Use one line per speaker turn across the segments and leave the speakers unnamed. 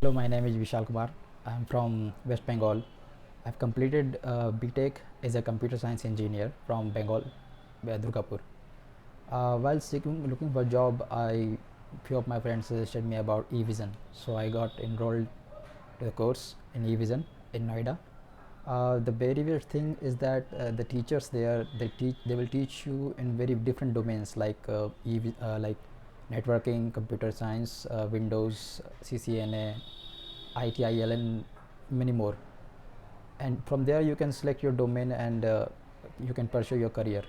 Hello, my name is Vishal Kumar. I'm from West Bengal. I've completed BTech as a computer science engineer from Bengal, Durgapur. While looking for a job, few of my friends suggested me about eVision, so I got enrolled to the course in eVision in Noida. The very weird thing is that the teachers there they will teach you in very different domains like networking, computer science, Windows, CCNA, ITIL, and many more. And from there you can select your domain and you can pursue your career.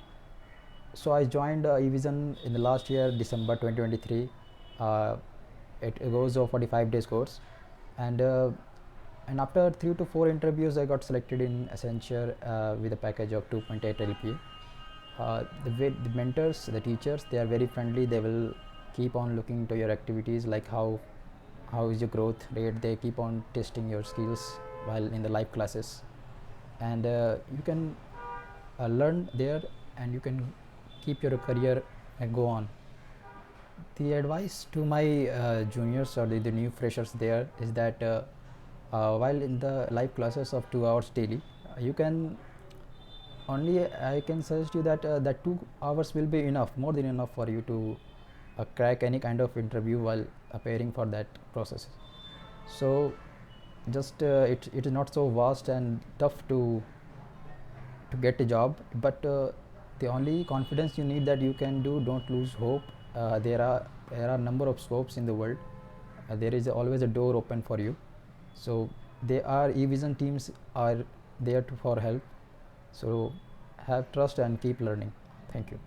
So I joined eVision in the last year, December 2023. Uh, it goes a 45 days course, and uh, and after 3 to 4 interviews, I got selected in Accenture with a package of 2.8 LPA. The mentors, the teachers, they are very friendly. They will keep on looking into your activities, like how is your growth rate. They keep on testing your skills while in the live classes, and you can learn there, and you can keep your career and go on. The advice to my juniors or the new freshers there is that while in the live classes of 2 hours daily, you can only I can suggest you that that 2 hours will be enough, more than enough for you to crack any kind of interview while appearing for that process. So just it is not so vast and tough to get a job, but the only confidence you need that you can do, don't lose hope. There are number of scopes in the world. There is always a door open for you. So they are eVision teams are there for help. So have trust and keep learning. Thank you.